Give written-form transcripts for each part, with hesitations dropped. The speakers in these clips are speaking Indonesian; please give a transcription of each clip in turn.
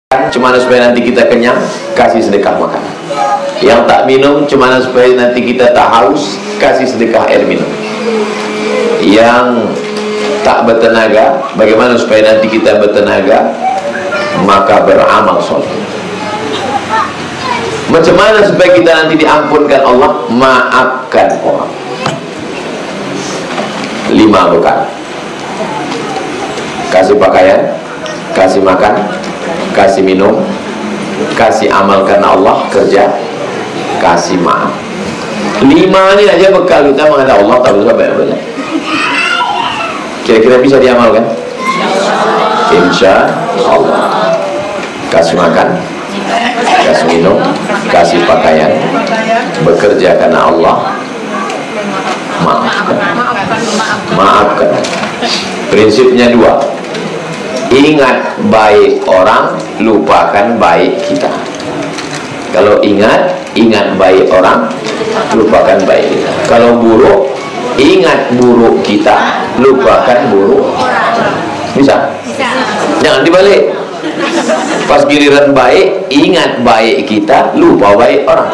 Cuma supaya nanti kita kenyang, kasih sedekah makan. Yang tak minum cuma supaya nanti kita tak haus, kasih sedekah air minum. Yang tak bertenaga, bagaimana supaya nanti kita bertenaga, maka beramal soleh. Macam mana supaya kita nanti diampunkan Allah? Maafkan orang. 5 bekal: kasih pakaian, kasih makan, kasih minum, kasih amal karena Allah, kerja, kasih maaf. 5 ini aja bekal kita menghadap Allah, tak usah banyak-banyak. Kira-kira bisa diamalkan? Insya Allah. Kasih makan, kasih minum, kasih pakaian, bekerja karena Allah, maafkan. Prinsipnya 2. Ingat baik orang, lupakan baik kita. Kalau ingat baik orang, lupakan baik kita. Kalau buruk, ingat buruk kita, lupakan buruk orang. Bisa? Jangan dibalik. Pas giliran baik, ingat baik kita, lupa baik orang.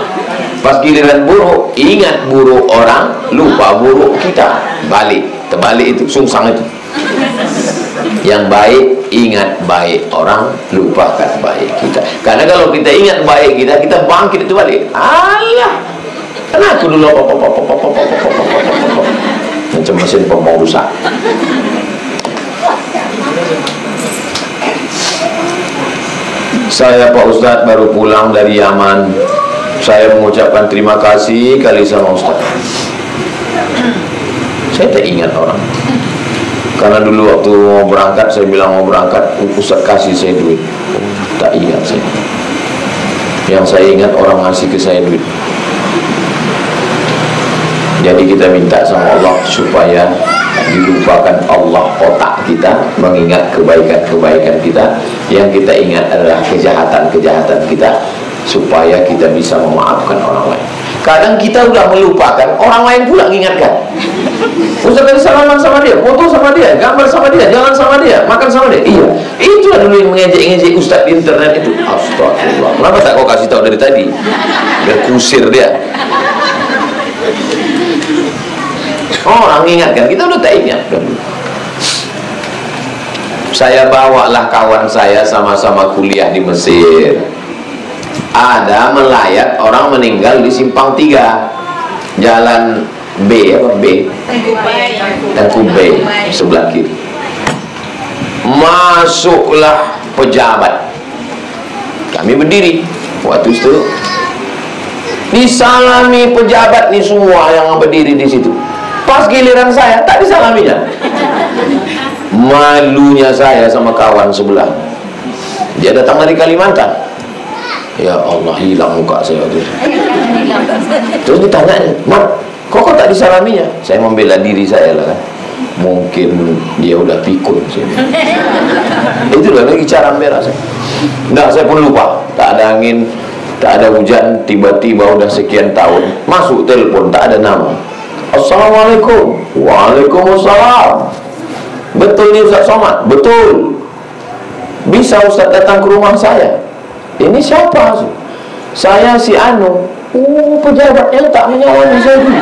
Pas giliran buruk, ingat buruk orang, lupa buruk kita. Balik, terbalik itu, sungsang itu. Yang baik, ingat baik orang, lupakan baik kita. Karena kalau kita ingat baik kita, kita bangkit itu balik. Alah, karena aku dulu macam mesin pompa rusak. Saya Pak Ustadz baru pulang dari Yaman. Saya mengucapkan terima kasih kali sama Ustadz. Saya tak ingat orang. Karena dulu waktu mau berangkat, saya bilang mau berangkat, Ustaz kasih saya duit. Tak ingat saya. Yang saya ingat orang ngasih ke saya duit. Jadi kita minta sama Allah supaya dilupakan Allah otak kita, mengingat kebaikan-kebaikan kita. Yang kita ingat adalah kejahatan-kejahatan kita, supaya kita bisa memaafkan orang lain. Kadang kita sudah melupakan, orang lain pula mengingatkan. Ustaz tadi salaman sama dia, foto sama dia, gambar sama dia, jalan sama dia, makan sama dia. Iya, itulah dulu yang mengejek-ngejek Ustaz di internet itu. Astagfirullah. Kenapa tak kau kasih tahu dari tadi? Biar kusir dia. Orang mengingatkan, kita udah tak ingat. Saya bawalah kawan saya sama-sama kuliah di Mesir. Ada melayat orang meninggal di Simpang 3, Jalan B, apa B? Tengku B, sebelah kiri. Masuklah pejabat. Kami berdiri waktu itu. Disalami pejabat nih semua yang berdiri di situ. Pas giliran saya tak disalaminya. Malunya saya sama kawan sebelah. Dia datang dari Kalimantan. Ya Allah, hilang muka saya waktu itu. Terus ditanya, Mak, kok tak disalaminya? Saya membela diri saya lah kan. Mungkin dia udah pikun sih. Itulah lagi cara membela saya. Nah, saya pun lupa. Tak ada angin, tak ada hujan, tiba-tiba udah sekian tahun masuk telepon, tak ada nama. Assalamualaikum. Waalaikumsalam. Betul ni Ustaz Somad? Betul. Bisa Ustaz datang ke rumah saya? Ini siapa sih? Saya si Anu. Pejabat yang tak menyalami saya dulu.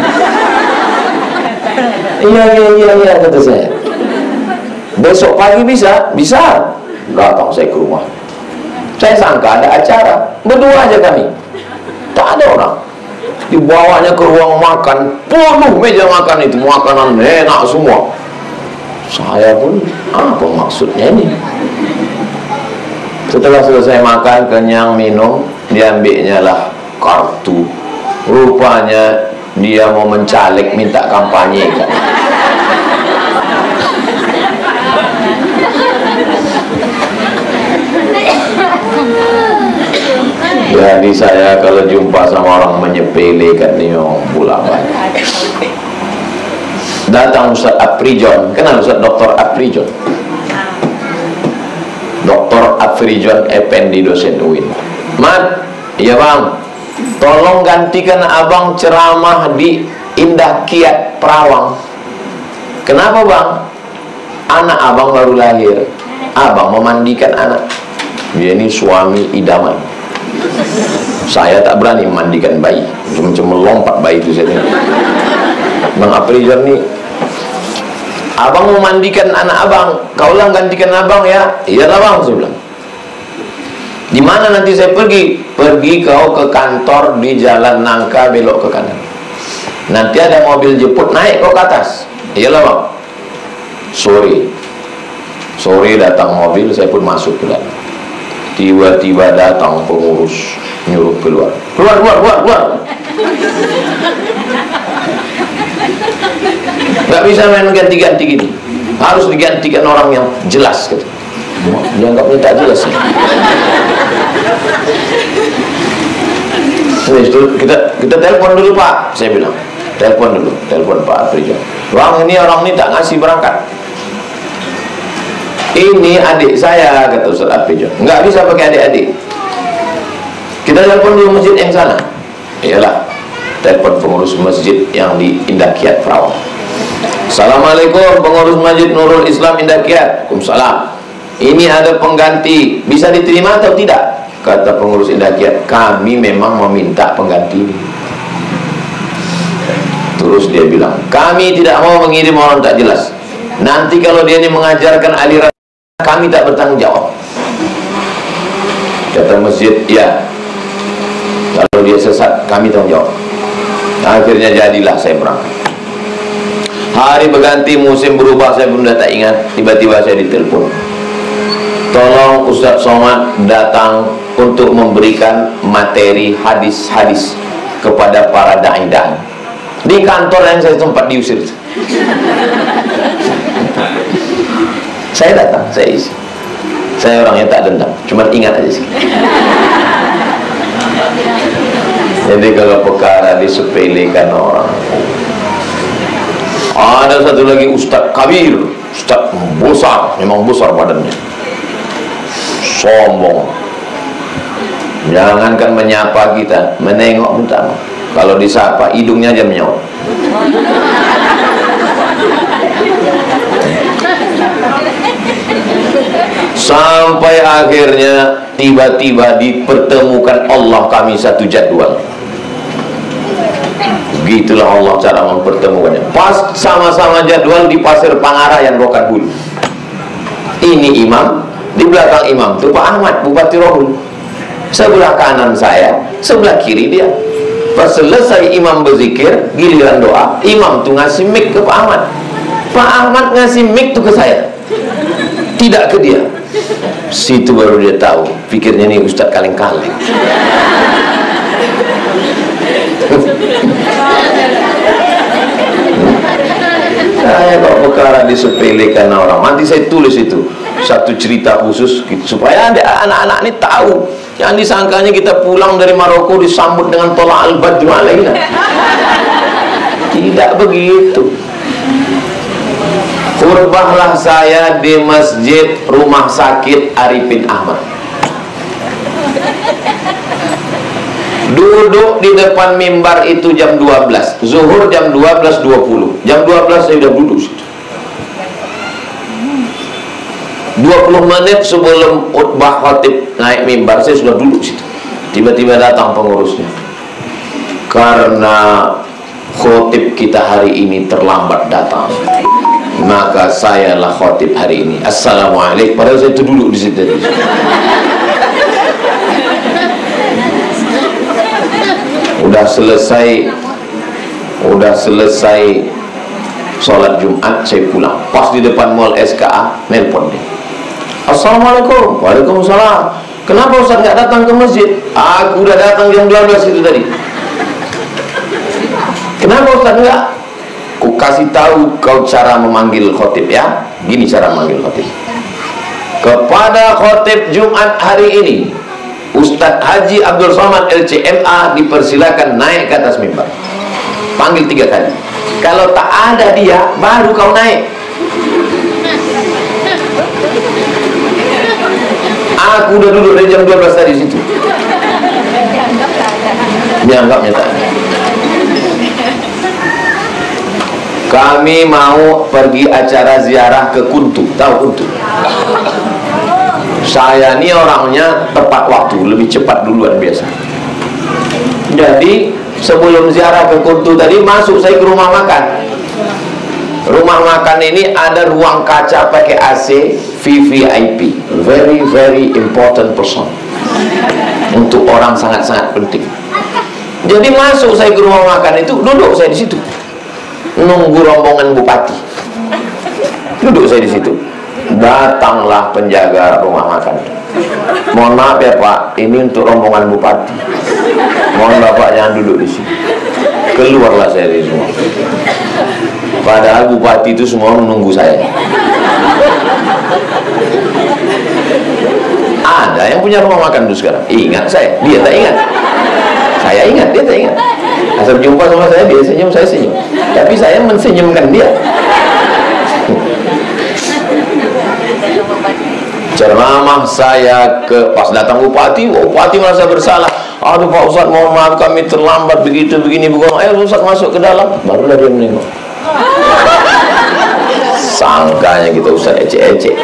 Iya kata saya. Besok pagi bisa? Bisa. Datang saya ke rumah. Saya sangka ada acara, berdua aja kami. Tak ada orang. Dibawanya ke ruang makan, penuh meja makan itu, makanan enak semua. Saya pun, apa maksudnya ini? Setelah selesai makan, kenyang, minum, diambilnya lah kartu. Rupanya dia mau mencalek, minta kampanye kan. Jadi saya kalau jumpa sama orang menyepelekan nih, pula banyak. Datang Ustaz Afrijon, kenal Ustaz Dr. Afrijon? Dr. Afrijon Effendi, dosen UIN. Mat, iya bang, tolong gantikan abang ceramah di Indah Kiat Perawang. Kenapa bang? Anak abang baru lahir, abang memandikan anak. Dia ini suami idaman. Saya tak berani memandikan bayi, cuma melompat bayi itu saya tengok. Bang Aprizal nih, abang mau mandikan anak abang, kaulah gantikan abang ya. Iyalah bang, saya bilang. Di mana nanti saya pergi? Pergi kau ke kantor di Jalan Nangka, belok ke kanan. Nanti ada mobil jemput, naik kau ke atas. Iyalah bang. Sore datang mobil, saya pun masuk ke dalam. Tiba-tiba datang pengurus, nyuruh keluar. Keluar. Gak bisa main ganti-ganti gini. Harus digantikan orang yang jelas gitu. Dianggapnya tak jelas. Kita telepon dulu Pak, saya bilang. Telepon Pak Aprizal. Bang, ini orang ini tak ngasih berangkat. Ini adik saya, kata Ustaz Aprizal. Nggak bisa pakai adik-adik. Kita telepon dulu masjid yang sana. Iyalah, telepon pengurus masjid yang di Indah Kiat Perawang. Assalamualaikum, pengurus Masjid Nurul Islam Indah Kiat. Waalaikumsalam. Ini ada pengganti, bisa diterima atau tidak? Kata pengurus Indah Kiat, kami memang meminta pengganti. Terus dia bilang, kami tidak mau mengirim orang tak jelas. Nanti kalau dia ini mengajarkan aliran, kami tak bertanggung jawab. Kata masjid, ya. Kalau dia sesat, kami tanggung jawab. Akhirnya jadilah saya berangkat. Hari berganti, musim berubah, saya pun dah tak ingat. Tiba-tiba saya ditelepon, tolong Ustaz Somad datang untuk memberikan materi hadis-hadis kepada para da'i-da'i. Di kantor yang saya sempat diusir. Saya datang, saya isi. Saya orangnya tak dendam, cuma ingat aja sih. Jadi kalau perkara disepelekan orang. Ada satu lagi Ustaz Kabir, Ustaz besar, memang besar badannya, sombong. Jangankan menyapa kita, menengok pun tak mau. Kalau disapa, hidungnya aja menyawat. Sampai akhirnya tiba-tiba dipertemukan Allah kami satu jadwal. Begitulah Allah cara mempertemukannya. Pas sama-sama jadwal di Pasir Pangarayan Rokan Hulu. Ini imam, di belakang imam itu Pak Ahmad Bupati Rohul. Sebelah kanan saya, sebelah kiri dia. Pas selesai imam berzikir, giliran doa, imam tuh ngasih mic ke Pak Ahmad. Pak Ahmad ngasih mic tuh ke saya, tidak ke dia. Situ baru dia tahu, pikirnya nih Ustadz kaleng-kaleng. Saya kok perkara disepelekan orang. Nanti saya tulis itu satu cerita khusus gitu, supaya anak-anak ini tahu. Yang disangkanya kita pulang dari Maroko disambut dengan tolak al-badru alaina. Tidak begitu. Khutbahlah saya di Masjid Rumah Sakit Arifin Ahmad. Duduk di depan mimbar itu jam 12, zuhur jam 12.20. Jam 12 saya sudah duduk situ. 20 menit sebelum khutbah khatib naik mimbar, saya sudah duduk situ. Tiba-tiba datang pengurusnya. Karena khatib kita hari ini terlambat datang, maka sayalah khatib hari ini. Assalamualaikum. Padahal saya itu duduk di situ. Udah selesai sholat Jumat, saya pulang. Pas di depan mall SKA, nelpon dia. Assalamualaikum. Waalaikumsalam. Kenapa Ustaz nggak datang ke masjid? Aku udah datang jam 12 itu tadi. Kenapa Ustaz nggak? Ku kasih tahu kau cara memanggil khotib ya. Gini cara memanggil khotib. Kepada khotib Jumat hari ini, Ustadz Haji Abdul Somad LCMA dipersilakan naik ke atas mimbar. Panggil 3 kali. Kalau tak ada dia, baru kau naik. Aku udah duduk dari jam 12 tadi situ. Dianggapnya tak ada. Kami mau pergi acara ziarah ke Kuntu. Tahu Kuntu? Saya ini orangnya tepat waktu, lebih cepat duluan biasa. Jadi sebelum ziarah ke Kuntu tadi, masuk saya ke rumah makan. Rumah makan ini ada ruang kaca pakai AC, VVIP, very very important person, untuk orang sangat-sangat penting. Jadi masuk saya ke rumah makan itu, duduk saya di situ, nunggu rombongan bupati. Duduk saya di situ. Datanglah penjaga rumah makan. Mohon maaf ya Pak, ini untuk rombongan bupati. Mohon Bapak jangan duduk di sini. Keluarlah saya dari rumah. Padahal bupati itu semua menunggu saya. Ada yang punya rumah makan itu sekarang. Ingat saya, dia tak ingat. Saya ingat, dia tak ingat. Asal jumpa sama saya, dia senyum, saya senyum. Tapi saya mensenyumkan dia. Ceramah saya ke pas datang bupati, bupati merasa bersalah. Aduh Pak Ustaz, mohon maaf kami terlambat begitu begini begini. Ayo Ustaz masuk ke dalam. Barulah dia menengok. Sangkanya kita Ustaz ecek-ecek.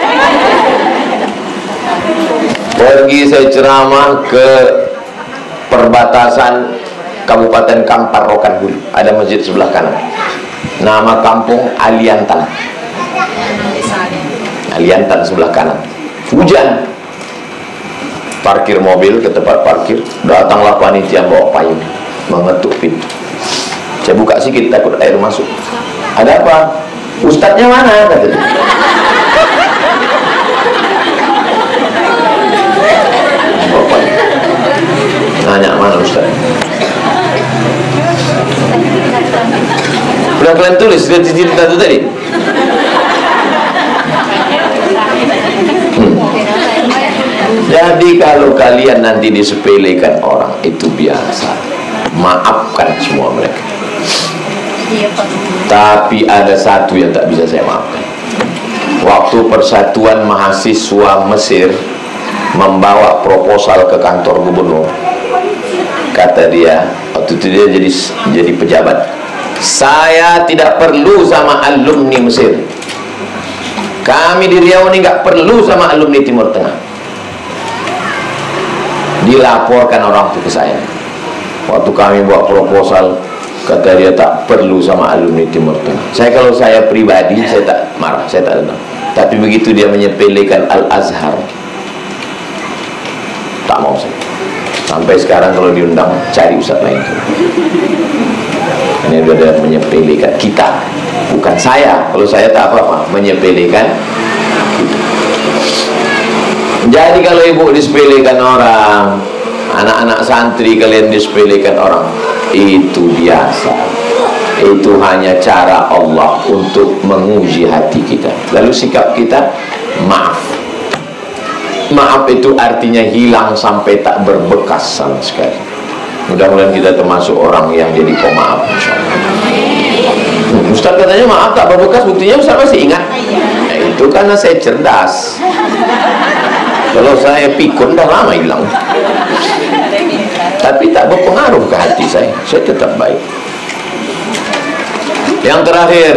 Pergi saya ceramah ke perbatasan Kabupaten Kampar Rokan Hulu. Ada masjid sebelah kanan. Nama kampung Aliantan. Aliantan sebelah kanan. Hujan. Parkir mobil ke tempat parkir. Datanglah panitia bawa payung, mengetuk pintu. Saya buka sedikit takut air masuk. Ada apa? Ustadznya mana? Katanya. Nanya mana Ustaz? Udah kalian tulis cerita itu tadi? Jadi kalau kalian nanti disepelekan orang, itu biasa. Maafkan semua mereka. Tapi ada satu yang tak bisa saya maafkan. Waktu Persatuan Mahasiswa Mesir membawa proposal ke kantor gubernur, kata dia, waktu itu dia jadi pejabat, saya tidak perlu sama alumni Mesir. Kami di Riau ini nggak perlu sama alumni Timur Tengah. Dilaporkan orang itu ke saya. Waktu kami buat proposal, kata dia tak perlu sama alumni Timur Tengah. Kalau saya pribadi, saya tak marah, saya tak dengar. Tapi begitu dia menyepelekan Al-Azhar, tak mau saya. Sampai sekarang kalau diundang, cari ustaz lain. Ini dia menyepelekan kita, bukan saya. Kalau saya tak apa-apa, menyepelekan kita. Jadi kalau ibu disepelekan orang, anak-anak santri kalian disepelekan orang, itu biasa. Itu hanya cara Allah untuk menguji hati kita. Lalu sikap kita, maaf. Maaf itu artinya hilang sampai tak berbekas sama sekali. Mudah-mudahan kita termasuk orang yang jadi pemaaf, insyaallah. Ustaz katanya maaf tak berbekas, buktinya Ustaz masih ingat. Nah, itu karena saya cerdas. Kalau saya pikun dah lama hilang. Tapi tak berpengaruh ke hati saya tetap baik. Yang terakhir,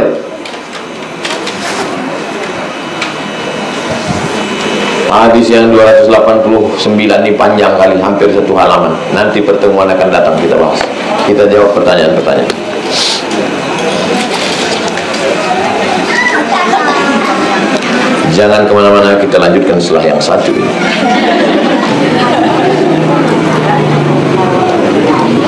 hadis yang 289 ini panjang kali, hampir 1 halaman. Nanti pertemuan akan datang kita bahas. Kita jawab pertanyaan-pertanyaan. Jangan kemana-mana, kita lanjutkan setelah yang satu ini.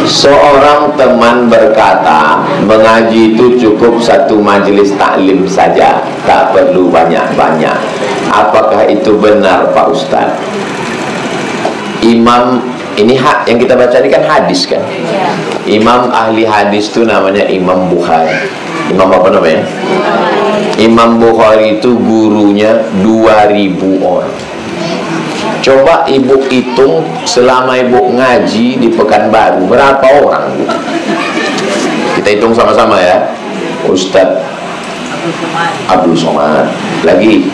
Seorang teman berkata, mengaji itu cukup 1 majelis taklim saja, tak perlu banyak-banyak. Apakah itu benar Pak Ustaz? Imam, ini yang kita baca ini kan hadis kan? Imam ahli hadis itu namanya Imam Bukhari. Imam apa namanya? Imam Bukhari itu gurunya 2000 orang. Coba ibu hitung selama ibu ngaji di Pekanbaru berapa orang? Kita hitung sama-sama ya. Ustadz Abdul Somad, lagi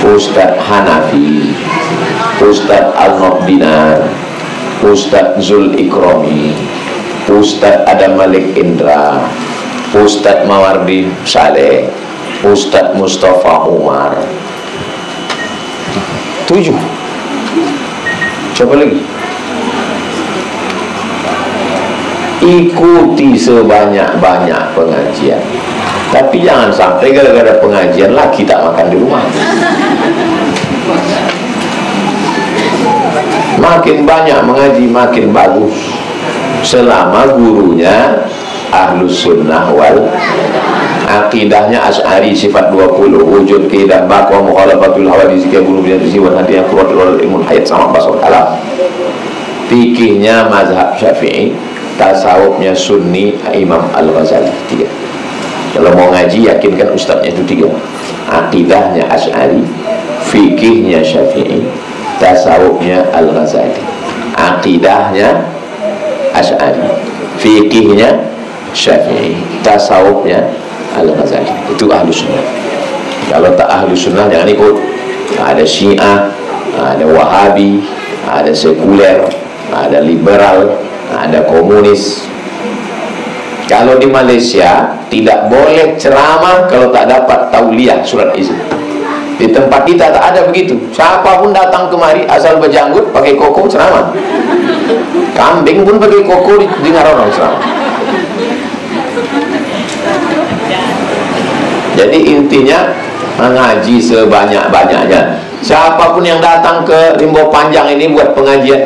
Ustadz Hanafi, Ustadz Al-Nobdinar, Ustadz Zul Ikromi, Ustadz Adam Malik Indra, Ustadz Mawardi Saleh, Ustadz Mustafa Umar. 7. Coba lagi. Ikuti sebanyak-banyak pengajian, tapi jangan sampai gara-gara pengajian lagi tak makan di rumah. Makin banyak mengaji makin bagus, selama gurunya Ahlus Sunnah wal akidahnya Asy'ari sifat 20, wujud kaidah baqwa mukhalafatul hawadits ke guru bidan siwan hadiah qur'anul ilmun hayat sama basal alam. Fikihnya mazhab Syafi'i, tasawufnya Sunni Imam Al-Ghazali. 3. Kalau mau ngaji yakinkan ustadznya itu 3. Akidahnya Asy'ari, fikihnya Syafi'i, tasawufnya Al-Ghazali. Akidahnya Asy'ari, fikihnya Syafi'i, tasawufnya Al-Ghazali. Itu Ahlus Sunnah. Kalau tak Ahlus Sunnah jangan ikut. Ada Syiah, ada Wahabi, ada sekuler, ada liberal, ada komunis. Kalau di Malaysia tidak boleh ceramah kalau tak dapat tauliah surat izin. Di tempat kita tak ada begitu. Siapapun datang kemari asal berjanggut pakai koko ceramah. Kambing pun pakai koko dengar orang ceramah. Jadi intinya mengaji sebanyak-banyaknya. Siapapun yang datang ke Rimbo Panjang ini buat pengajian,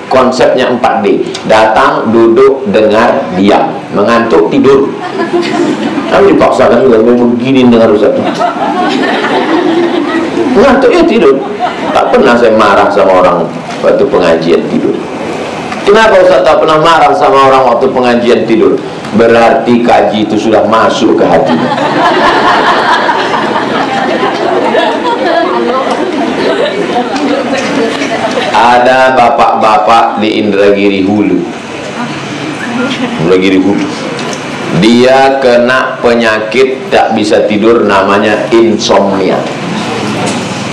konsepnya 4D. Datang, duduk, dengar, diam. Mengantuk, tidur. Kami dipaksakan juga begini dengar Ustaz. Mengantuk ya tidur. Tak pernah saya marah sama orang waktu pengajian tidur. Kenapa Ustaz tak pernah marah sama orang waktu pengajian tidur? Berarti kaji itu sudah masuk ke hati. Ada bapak-bapak di Indragiri Hulu. Dia kena penyakit tak bisa tidur, namanya insomnia.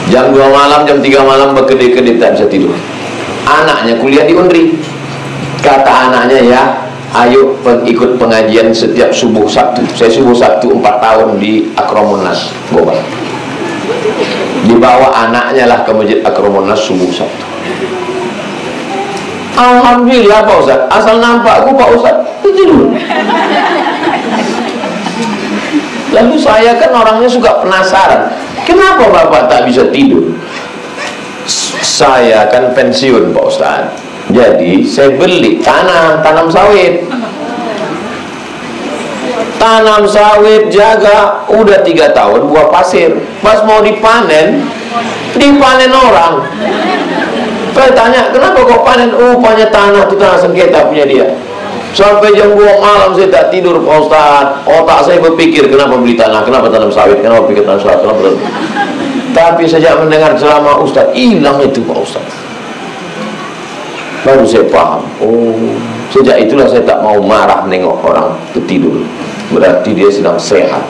Jam 2 malam, jam 3 malam berkedip-kedip tak bisa tidur. Anaknya kuliah di Unri. Kata anaknya, ya ayo ikut pengajian setiap subuh Sabtu. Saya subuh Sabtu 4 tahun di Akromunas Gobang. Dibawa anaknya lah ke Masjid Akromunas subuh Sabtu. Alhamdulillah Pak Ustaz, asal nampak aku Pak Ustaz tidur. Lalu saya kan orangnya suka penasaran, kenapa Bapak tak bisa tidur? Saya kan pensiun Pak Ustaz, jadi saya beli tanam sawit. Tanam sawit jaga udah 3 tahun, buah pasir. Pas mau dipanen orang. Saya tanya, kenapa kok panen? Rupanya tanah itu tanah sengketa punya dia. Sampai jam 2 malam saya tak tidur Pak Ustaz. Otak saya berpikir, kenapa beli tanah, kenapa tanam sawit, kenapa pikir tanam sawit, kenapa. Tapi sejak mendengar ceramah Ustaz, hilang itu Pak Ustaz. Baru saya paham. Oh, sejak itulah saya tak mau marah nengok orang tertidur. Berarti dia sedang sehat.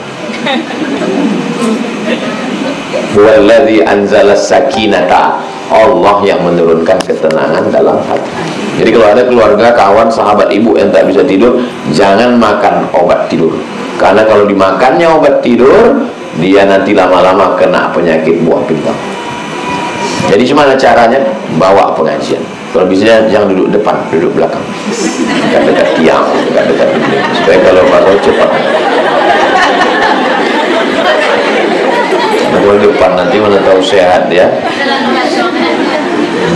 Huwallazi anzala sakinata, Allah yang menurunkan ketenangan dalam hati. Jadi kalau ada keluarga, kawan, sahabat ibu yang tak bisa tidur, jangan makan obat tidur. Karena kalau dimakannya obat tidur, dia nanti lama-lama kena penyakit buah pinggang. Jadi gimana caranya? Bawa pengajian. Kalau bisa jangan duduk depan, duduk belakang. Dekat-dekat tiang, dekat-dekat dinding. Supaya kalau masuk cepat. Kalau depan nanti mana tahu sehat ya.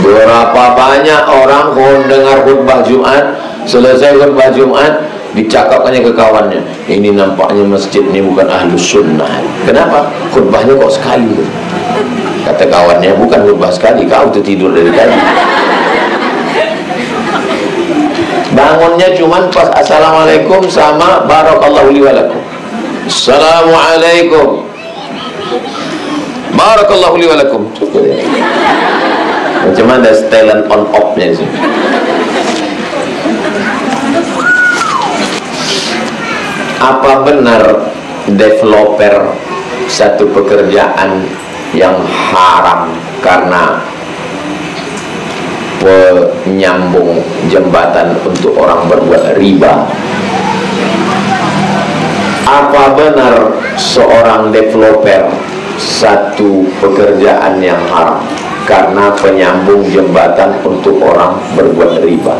Berapa banyak orang dengar khutbah Jumat, selesai khutbah Jumat dicakapkannya ke kawannya, ini nampaknya masjid ini bukan Ahlus Sunnah. Kenapa? Khutbahnya kok sekali. Kata kawannya, bukan khutbah sekali, kau tuh tidur dari tadi. Bangunnya cuman pas assalamualaikum sama barakallahu li walakum. Assalamualaikum barakallahu li walakum. Cuma ada setelan on off nya sih. Apa benar developer satu pekerjaan yang haram karena penyambung jembatan untuk orang berbuat riba? Apa benar seorang developer satu pekerjaan yang haram? karena penyambung jembatan untuk orang berbuat riba.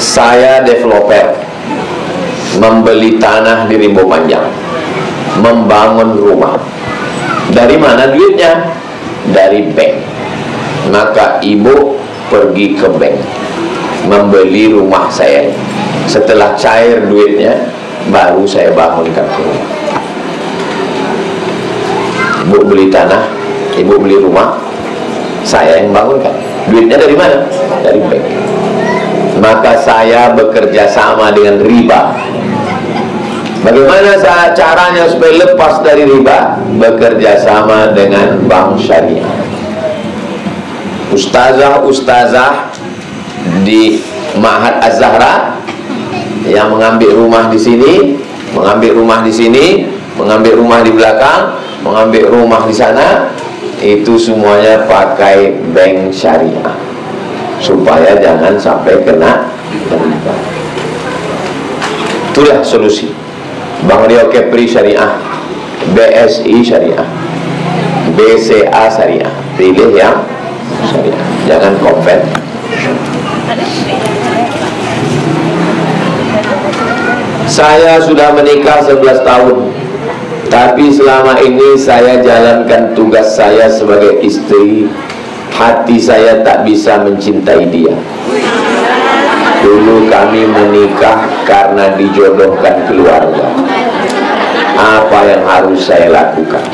Saya developer, membeli tanah di Rimbo Panjang, membangun rumah. Dari mana duitnya? Dari bank. Maka ibu pergi ke bank, membeli rumah saya. Setelah cair duitnya, baru saya bangunkan rumah. Ibu beli tanah, ibu beli rumah, saya yang bangunkan. Duitnya dari mana? Dari bank. Maka saya bekerja sama dengan riba. Bagaimana caranya supaya lepas dari riba? Bekerja sama dengan bank syariah. Ustazah di Ma'had Az-Zahra yang mengambil rumah di sini, mengambil rumah di sini, mengambil rumah di belakang, mengambil rumah di sana, itu semuanya pakai bank syariah supaya jangan sampai kena riba. Itulah solusi. Bank Riau Kepri syariah, BSI syariah, BCA syariah. Pilih yang syariah, jangan konven. Saya sudah menikah 11 tahun, tapi selama ini saya jalankan tugas saya sebagai istri. Hati saya tak bisa mencintai dia. Dulu kami menikah karena dijodohkan keluarga. Apa yang harus saya lakukan?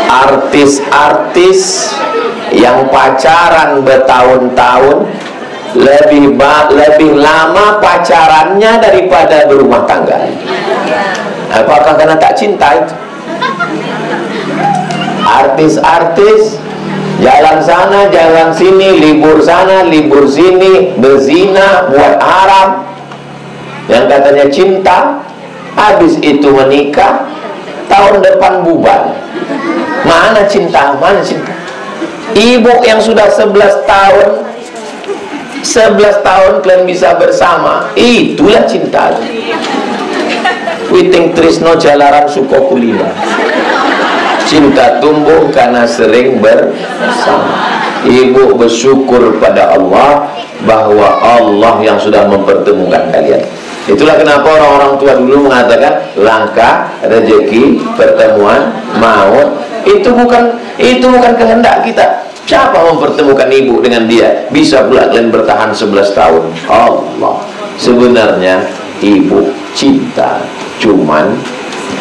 Artis-artis yang pacaran bertahun-tahun lebih lama pacarannya daripada berumah tangga. Apakah karena tak cinta itu? Artis-artis jalan sana, jalan sini, libur sana, libur sini, berzina, buat haram, yang katanya cinta. Habis itu menikah, tahun depan bubar. Mana cinta? Mana cinta? Ibu yang sudah 11 tahun kalian bisa bersama, itulah cinta. Witing trisno jalaran suko kulina. Cinta tumbuh karena sering bersama. Ibu bersyukur pada Allah bahwa Allah yang sudah mempertemukan kalian. Itulah kenapa orang-orang tua dulu mengatakan langkah, rezeki, pertemuan, maut. Itu bukan kehendak kita. Siapa mempertemukan ibu dengan dia? Bisa pula kalian bertahan 11 tahun. Allah. Sebenarnya ibu cinta, cuman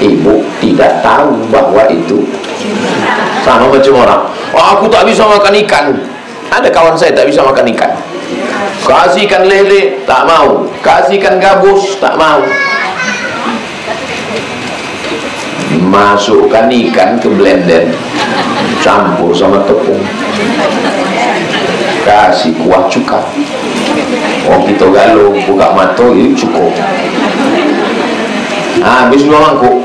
ibu tidak tahu bahwa itu sama macam orang. Oh, aku tak bisa makan ikan. Ada kawan saya tak bisa makan ikan. Kasih ikan lele, tak mau. Kasih ikan gabus, tak mau. Masukkan ikan ke blender, campur sama tepung, kasih kuah cuka. Oh, kita galau, buka mata, ini cukup. Habis 2 mangkuk.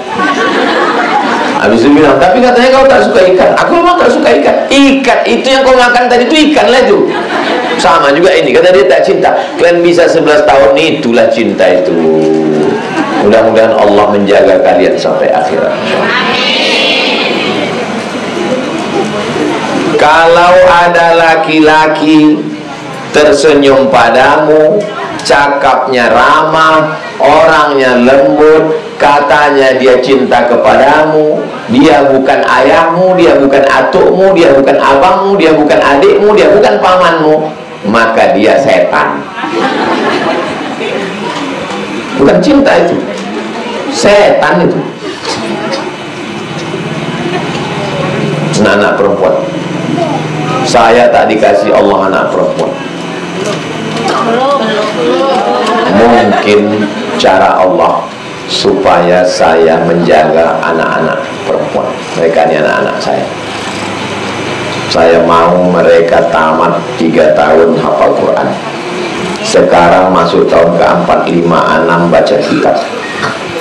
Habis itu bilang, tapi katanya kau tak suka ikan. Aku memang tak suka ikan. Ikan itu yang kau makan tadi itu ikan lah itu. Sama juga ini, kata dia tak cinta. Kalian bisa 11 tahun, itulah cinta itu. Mudah-mudahan Allah menjaga kalian sampai akhirat. Kalau ada laki-laki tersenyum padamu, cakapnya ramah, orangnya lembut, katanya dia cinta kepadamu, dia bukan ayahmu, dia bukan atukmu, dia bukan abangmu, dia bukan adikmu, dia bukan pamanmu, maka dia setan. Bukan cinta itu, setan itu. Anak perempuan, saya tak dikasih Allah anak perempuan. Mungkin cara Allah supaya saya menjaga anak-anak perempuan. Mereka ini anak-anak saya. Saya mau mereka tamat 3 tahun hafal Quran. Sekarang masuk tahun ke-4, 5, 6 baca kitab.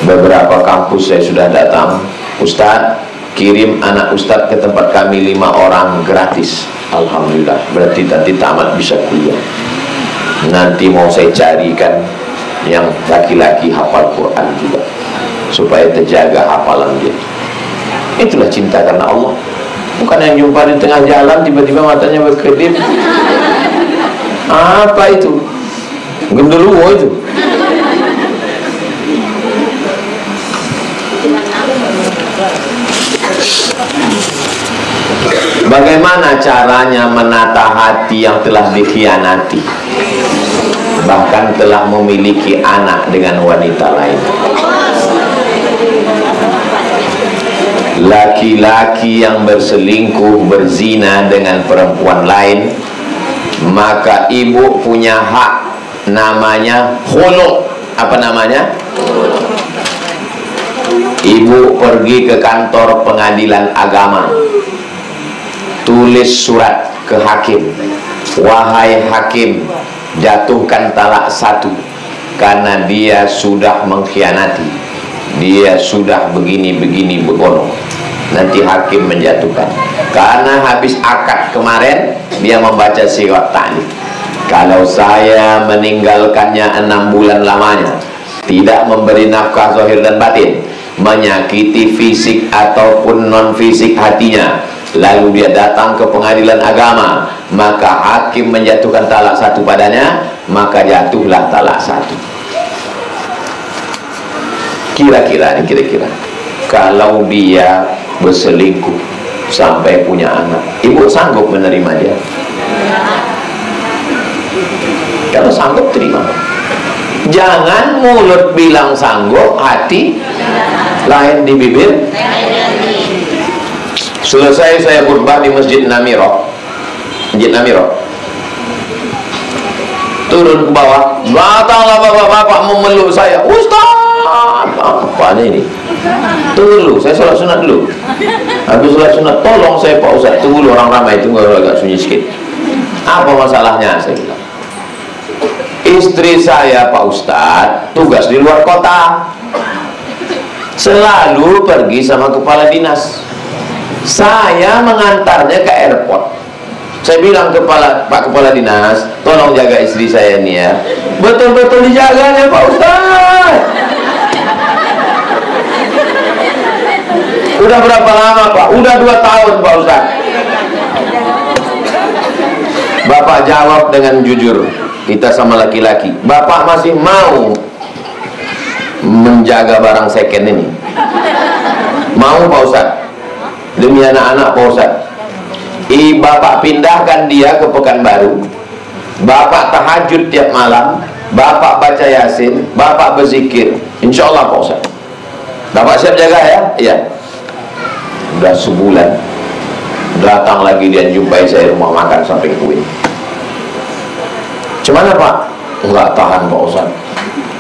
Beberapa kampus saya sudah datang, Ustaz, kirim anak Ustaz ke tempat kami 5 orang gratis. Alhamdulillah, berarti nanti tamat bisa kuliah. Nanti mau saya carikan yang laki-laki hafal Quran juga, supaya terjaga hafalan dia. Itulah cinta karena Allah. Bukan yang jumpa di tengah jalan tiba-tiba matanya berkedip. Apa itu? Genderuwo itu. Bagaimana caranya menata hati yang telah dikhianati, bahkan telah memiliki anak dengan wanita lain? Laki-laki yang berselingkuh, berzina dengan perempuan lain, maka ibu punya hak, namanya khulu'. Apa namanya? Ibu pergi ke kantor pengadilan agama, tulis surat ke hakim, wahai hakim, jatuhkan talak 1 karena dia sudah mengkhianati, dia sudah begini-begini begono. Nanti hakim menjatuhkan. Karena habis akad kemarin dia membaca sirat ta'lif, kalau saya meninggalkannya 6 bulan lamanya, tidak memberi nafkah zahir dan batin, menyakiti fisik ataupun non fisik hatinya, lalu dia datang ke pengadilan agama, maka hakim menjatuhkan talak 1 padanya, maka jatuhlah talak 1. Kira-kira kalau dia berselingkuh sampai punya anak, ibu sanggup menerima dia? Kalau sanggup, terima. Jangan mulut bilang sanggup, hati lain di bibir. Selesai saya khutbah di Masjid Namiro, turun ke bawah, datanglah bapak-bapak memeluk saya. Ustaz, apa ini? Tunggu dulu, saya sholat sunat dulu. Habis sholat sunat, tolong saya Pak Ustaz, tunggu dulu, orang ramai, tunggu agak sunyi sedikit. Apa masalahnya? Saya bilang, istri saya Pak Ustaz tugas di luar kota, selalu pergi sama kepala dinas. Saya mengantarnya ke airport. Saya bilang Pak Kepala Dinas, tolong jaga istri saya ini ya. Betul-betul dijaganya Pak Ustaz. Udah berapa lama Pak? Udah 2 tahun Pak Ustaz. Bapak jawab dengan jujur, kita sama laki-laki, Bapak masih mau menjaga barang second ini? Mau Pak Ustaz? Demi anak-anak Pak Ustaz. Bapak pindahkan dia ke Pekanbaru, Bapak tahajud tiap malam, Bapak baca Yasin, Bapak berzikir, insya Allah Pak Ustaz. Bapak siap jaga ya? Iya. Udah sebulan, datang lagi dia jumpai saya rumah makan sampai kue. Cuman Pak? Enggak tahan Pak Ustaz,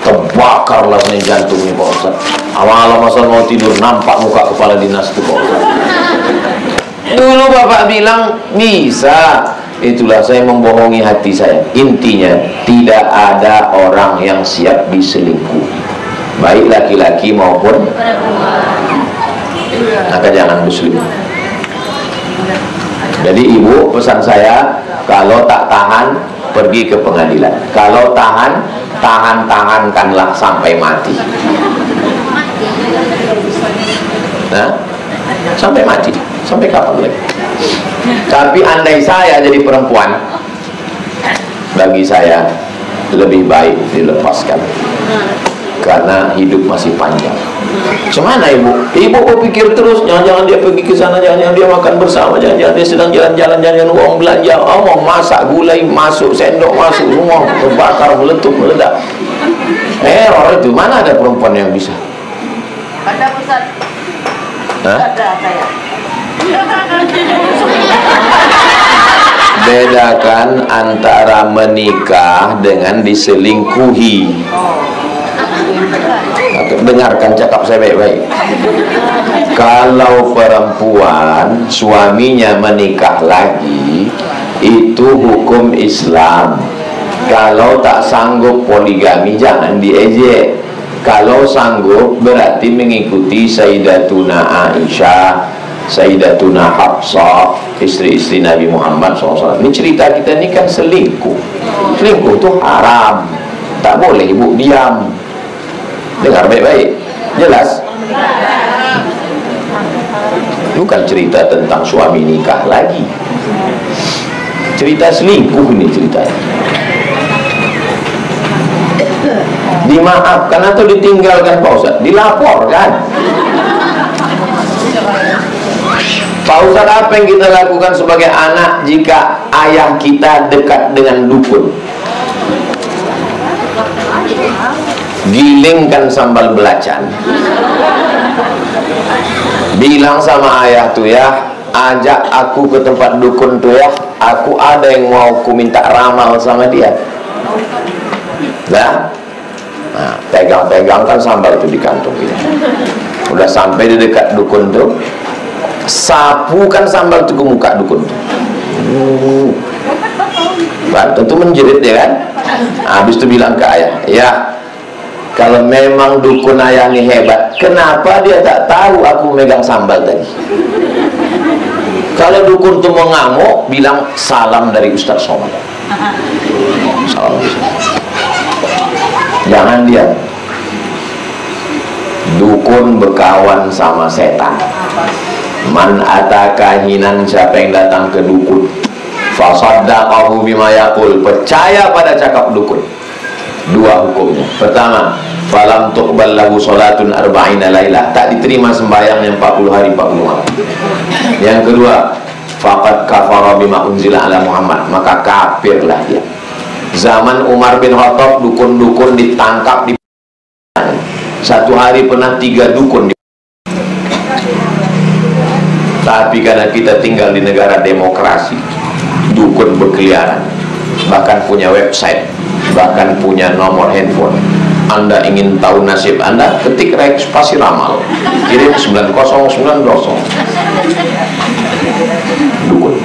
terbakarlah nih jantungnya Pak Ustaz. Awal-awal masa mau tidur nampak muka kepala dinas itu Pak Ustaz. Dulu Bapak bilang bisa. Itulah saya membohongi hati saya. Intinya tidak ada orang yang siap diselingkuh, baik laki-laki maupun perempuan. Maka jangan berselingkuh. Jadi ibu, pesan saya, kalau tak tahan pergi ke pengadilan. Kalau tahankanlah sampai mati. Nah, sampai mati. Sampai kapan lagi? Tapi andai saya jadi perempuan, bagi saya lebih baik dilepaskan, karena hidup masih panjang. Gimana ibu? Ibu berpikir terus, jangan-jangan dia pergi ke sana, jangan-jangan dia makan bersama, jangan-jangan dia sedang jalan-jalan, jangan uang belanja, mau masak, gulai masuk, sendok masuk, semua terbakar, meletup, meledak. Error itu. Mana ada perempuan yang bisa? Ada Ustaz. Ada saya. Bedakan antara menikah dengan diselingkuhi. Dengarkan cakap saya baik-baik. Kalau perempuan suaminya menikah lagi, itu hukum Islam. Kalau tak sanggup poligami, jangan diejek. Kalau sanggup berarti mengikuti Sayyidatuna Aisyah, Sayyidatuna Hafsah, istri-istri Nabi Muhammad SAW. Ini cerita kita ini kan selingkuh. Selingkuh itu haram, tak boleh ibu diam. Dengar baik-baik, jelas? Bukan cerita tentang suami nikah lagi, cerita selingkuh ini ceritanya. Dimaafkan atau ditinggalkan Pak Ustaz? Dilaporkan. Pak Ustaz, apa yang kita lakukan sebagai anak jika ayah kita dekat dengan dukun? Gilingkan sambal belacan, bilang sama ayah tuh, ya, ajak aku ke tempat dukun tuh ya, aku ada yang mau ku minta ramal sama dia. Nah, pegang-pegang kan sambal itu di kantong kita. Udah sampai di dekat dukun tuh, sapu kan sambal itu ke muka dukun tuh. Tentu menjerit ya kan. Habis itu bilang ke ayah, ya, kalau memang dukun ayah ini hebat, kenapa dia tak tahu aku megang sambal tadi? Kalau dukun tuh mau ngamuk, bilang salam dari Ustaz Somad. Salam. Jangan diam. Dukun berkawan sama setan. Man atakahinan, siapa yang datang ke dukun, fasaddaqahu bima yaqul, percaya pada cakap dukun. Dua hukumnya. Pertama, falam tuqbal lahu salatun arba'ina lailah, tak diterima sembahyang yang 40 hari 40 malam. Yang kedua, faqad kafara bima unzila ala Muhammad, maka kafirlah dia. Zaman Umar bin Khattab, dukun-dukun ditangkap di satu hari pernah 3 dukun. Tapi karena kita tinggal di negara demokrasi, dukun berkeliaran, bahkan punya website, bahkan punya nomor handphone. Anda ingin tahu nasib Anda, ketik Rex pasti ramal, kirim 9090. Dukun.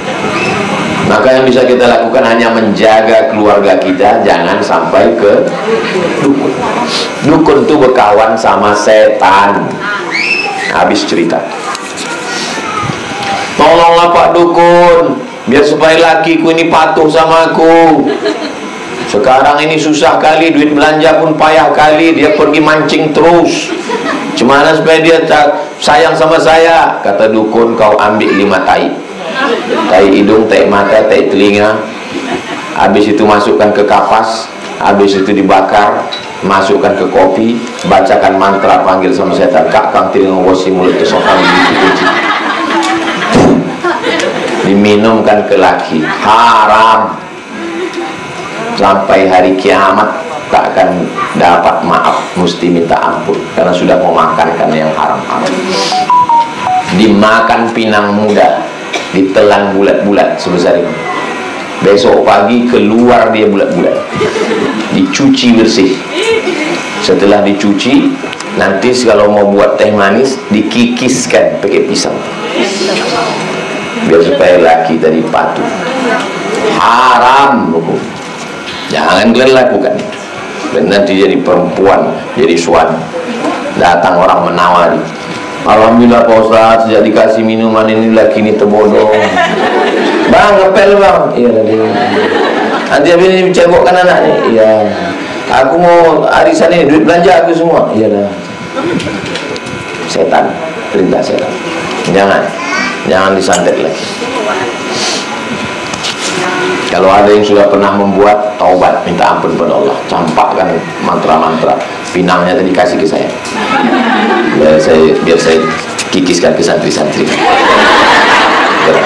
Maka yang bisa kita lakukan hanya menjaga keluarga kita, jangan sampai ke dukun. Dukun itu berkawan sama setan. Habis cerita. Tolonglah Pak Dukun, biar supaya lakiku ini patuh sama aku. Sekarang ini susah kali, duit belanja pun payah kali, dia pergi mancing terus. Gimana supaya dia sayang sama saya? Kata dukun, kau ambil 5 tai. Tai hidung, tai mata, tai telinga. Habis itu masukkan ke kapas, habis itu dibakar, masukkan ke kopi, bacakan mantra, panggil sama setan, kak kang telinga wasi mulut kesokan kunci. Diminumkan ke laki, haram. Sampai hari kiamat tak akan dapat maaf, mesti minta ampun karena sudah memakankan yang haram-haram. Dimakan pinang muda, ditelan bulat-bulat sebesar ini. Besok pagi keluar dia bulat-bulat, dicuci bersih. Setelah dicuci, nanti kalau mau buat teh manis dikikiskan pakai pisang, biar supaya laki tadi patuh. Haram hukum. Jangan kalian lakukan. Dan nanti jadi perempuan, jadi suami, datang orang menawari, alhamdulillah Pak Ustaz, sejak dikasih minuman ini laki ini terbodoh. Bang, ngepel bang. Iya tadi. Nanti habis ini cebokkan anaknya. Iya. Aku mau arisan ini, duit belanja aku semua. Iya dah. Setan, perintah setan. Jangan disantet lagi. Kalau ada yang sudah pernah membuat, taubat, minta ampun pada Allah, campakkan mantra-mantra, pinangnya tadi kasih ke saya, biar saya kikiskan ke santri-santri,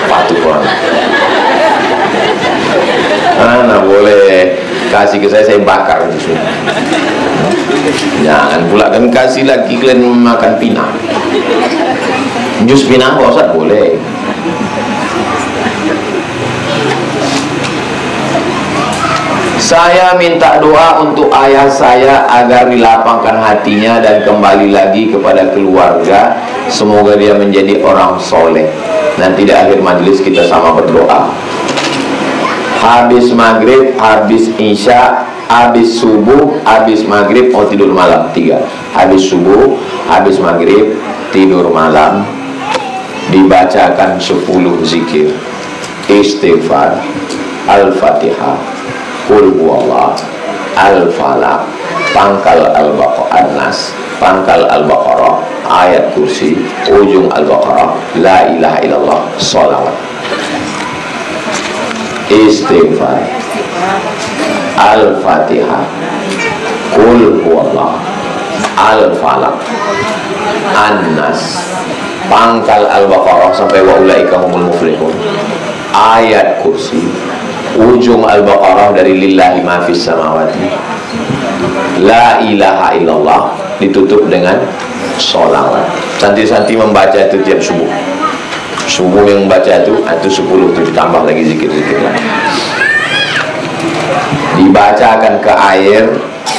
patuh orang. Nah boleh kasih ke saya bakar itu sudah. Jangan pula kan kasih lagi kalian makan pinang. Jus pinang Pak Ustaz boleh. Saya minta doa untuk ayah saya agar dilapangkan hatinya dan kembali lagi kepada keluarga. Semoga dia menjadi orang soleh. Nanti di akhir majelis kita sama berdoa. Habis maghrib, habis isya, habis subuh, habis maghrib, oh tidur malam 3. Habis subuh, habis maghrib, tidur malam. dibacakan 10 zikir, istighfar, Al-Fatihah, Qul huwallah, Al-Falaq, pangkal Al-Baqarah, An-Nas, pangkal Al-Baqarah, ayat kursi, ujung Al-Baqarah, la ilaha illallah, sholawat, istighfar, Al-Fatihah, Qul huwallah, Al-Falaq, An-Nas, pangkal Al-Baqarah sampai wa ulaika humul muflihun, ayat kursi, ujung Al-Baqarah dari lillahi ma fis samawati, la ilaha illallah, ditutup dengan sholawat. Santri-santri membaca itu tiap subuh. Subuh yang membaca itu 10, itu ditambah lagi zikir-zikir lain. Dibacakan ke air,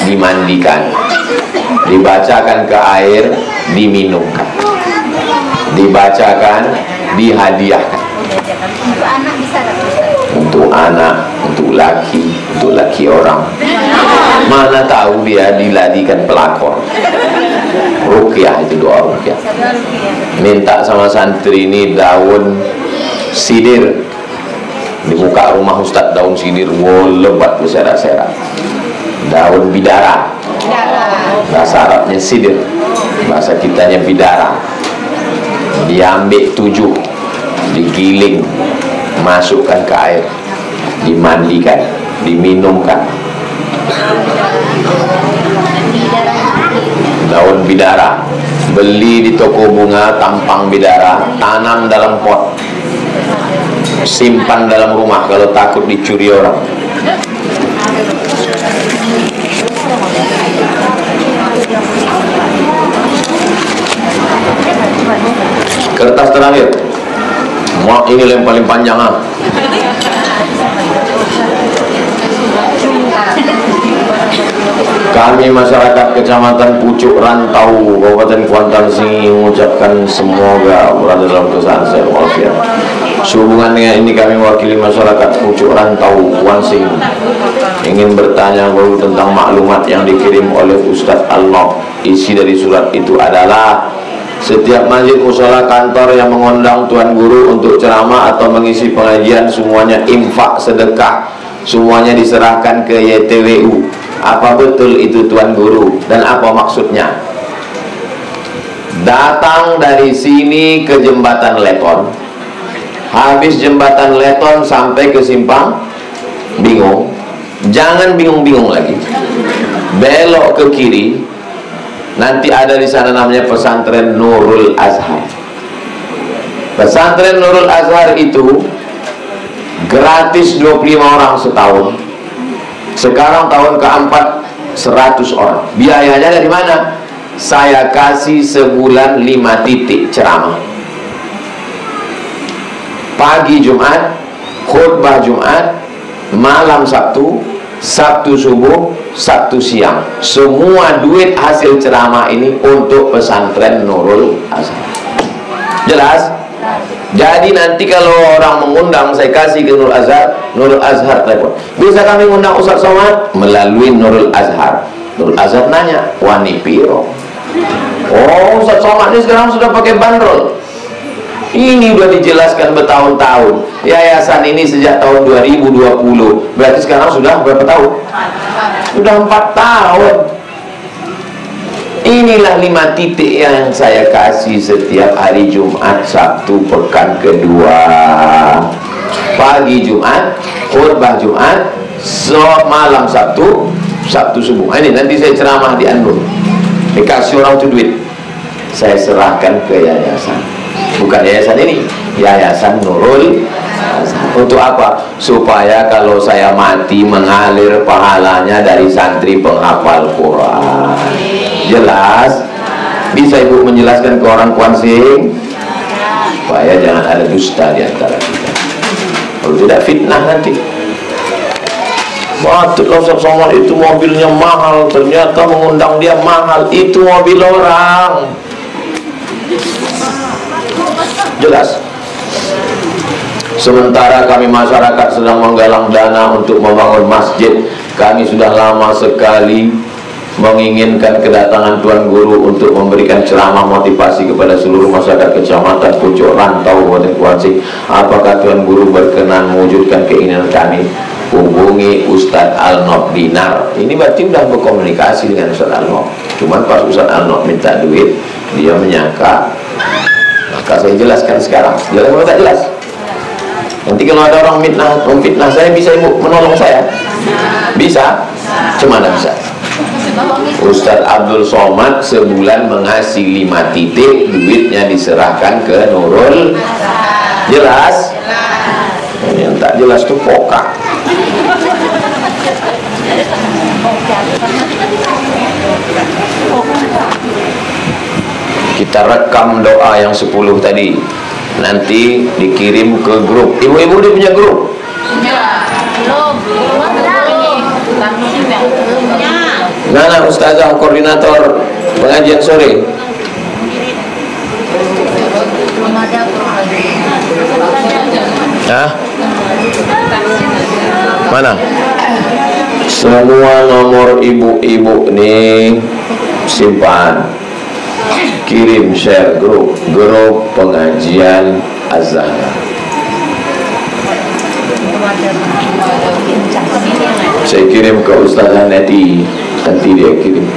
dimandikan. Dibacakan ke air, diminumkan. Dibacakan, dihadiahkan. Untuk anak, untuk laki orang. Mana tahu dia diladikan pelakor. Ruqyah, itu doa ruqyah. Minta sama santri ini daun sidir. Di muka rumah Ustaz daun sidir, lebat berserak-serak. Daun bidara. Bahasa Arabnya sidir, bahasa kitanya bidara. Diambil 7, digiling, masukkan ke air, dimandikan, diminumkan. Daun bidara, beli di toko bunga tampang bidara, tanam dalam pot, simpan dalam rumah kalau takut dicuri orang. Kertas terakhir, ini yang paling panjang ah. Kami masyarakat Kecamatan Pucuk Rantau, Kabupaten Kuantan Singi mengucapkan semoga berada dalam keadaan sehat walafiat. Sehubungan dengan ini kami mewakili masyarakat Pucuk Rantau, Kuansing, ingin bertanya baru tentang maklumat yang dikirim oleh Ustadz Al-Nok. Isi dari surat itu adalah setiap masjid, musola, kantor yang mengundang Tuan Guru untuk ceramah atau mengisi pengajian, semuanya infak, sedekah, semuanya diserahkan ke YTWU. Apa betul itu Tuan Guru dan apa maksudnya? Datang dari sini ke jembatan Leton, habis jembatan Leton sampai ke simpang Bingung, jangan bingung-bingung lagi, belok ke kiri. Nanti ada di sana namanya pesantren Nurul Azhar. Pesantren Nurul Azhar itu gratis 25 orang setahun. Sekarang tahun keempat 100 orang. Biayanya dari mana? Saya kasih sebulan 5 titik ceramah. Pagi Jumat, khutbah Jumat, malam Sabtu, Sabtu subuh, Sabtu siang. Semua duit hasil ceramah ini untuk pesantren Nurul Azhar. Jelas? Jadi nanti kalau orang mengundang, saya kasih ke Nurul Azhar telepon. Bisa kami undang Ustaz Somad melalui Nurul Azhar. Nurul Azhar nanya, wani piro? Oh, Ustaz Somad ini sekarang sudah pakai bandrol. Ini sudah dijelaskan bertahun-tahun. Yayasan ini sejak tahun 2020. Berarti sekarang sudah berapa tahun? Sudah 4 tahun. Inilah 5 titik yang saya kasih setiap hari Jumat, Sabtu, pekan kedua. Pagi Jumat, khutbah Jumat, malam Sabtu, Sabtu subuh. Ini nanti saya ceramah di Anur. Dikasih orang itu duit, saya serahkan ke yayasan. Bukan yayasan ini, Yayasan Nurul Azhar. Untuk apa? Supaya kalau saya mati mengalir pahalanya dari santri penghafal Quran. Jelas? Bisa Ibu menjelaskan ke orang Kuansing? Supaya jangan ada dusta di antara kita. Kalau tidak fitnah nanti. Batuk Ustaz Somad itu mobilnya mahal, ternyata mengundang dia mahal. Itu mobil orang. Jelas? Sementara kami masyarakat sedang menggalang dana untuk membangun masjid. Kami sudah lama sekali menginginkan kedatangan Tuan Guru untuk memberikan ceramah motivasi kepada seluruh masyarakat kecamatan Pucuk Rantau Kabupaten Kuansing. Apakah Tuan Guru berkenan mewujudkan keinginan kami? Hubungi Ustadz Alnob Dinar. Ini berarti sudah berkomunikasi dengan Ustadz Alnob. Cuman pas Ustadz Alnob minta duit, dia menyangka. Maka saya jelaskan sekarang. Jelas atau tak jelas? Nanti kalau ada orang memfitnah saya, bisa ibu menolong saya? Bisa? Cemana bisa? Ustadz Abdul Somad sebulan mengasih 5 titik, duitnya diserahkan ke Nurul. Jelas? Yang tak jelas itu pokak. Kita rekam doa yang 10 tadi, nanti dikirim ke grup. Ibu-ibu dia punya grup? Mana ustazah koordinator pengajian sore? Hah? Mana? Semua nomor ibu-ibu nih simpan, kirim share grup pengajian Az-Zahra. Saya kirim ke Ustazah Neti, nanti dia kirim.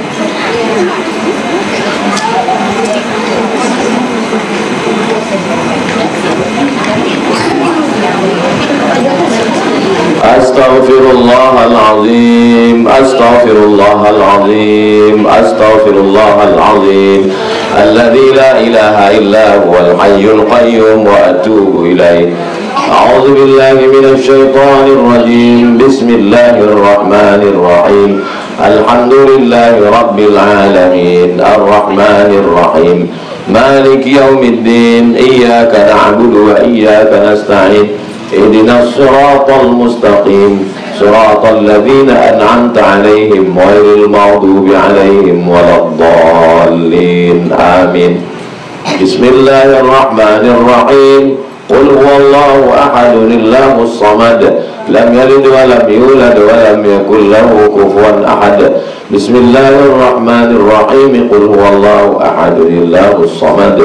Astaghfirullahalazim, astaghfirullahalazim, astaghfirullahalazim, alladzi la ilaha illa huwal hayyul qayyum wa atubu ilaih. A'udzu billahi minasy syaithanir rajim. Bismillahirrahmanirrahim. Alhamdulillahi rabbil alamin, arrahmanir rahim, maliki yaumiddin, iyyaka na'budu wa iyyaka nasta'in. Ihdinas siratal mustaqim, siratal ladzina an'amta 'alaihim ghairil maghdubi 'alaihim waladdallin. Amin. Bismillahirrahmanirrahim. Qul huwallahu ahadun Allahus samad, lam yalid wa lam yulad wa lam yakul lahu kufuwan ahad. Bismillahirrahmanirrahim. Qul huwallahu ahadun Allahus samad,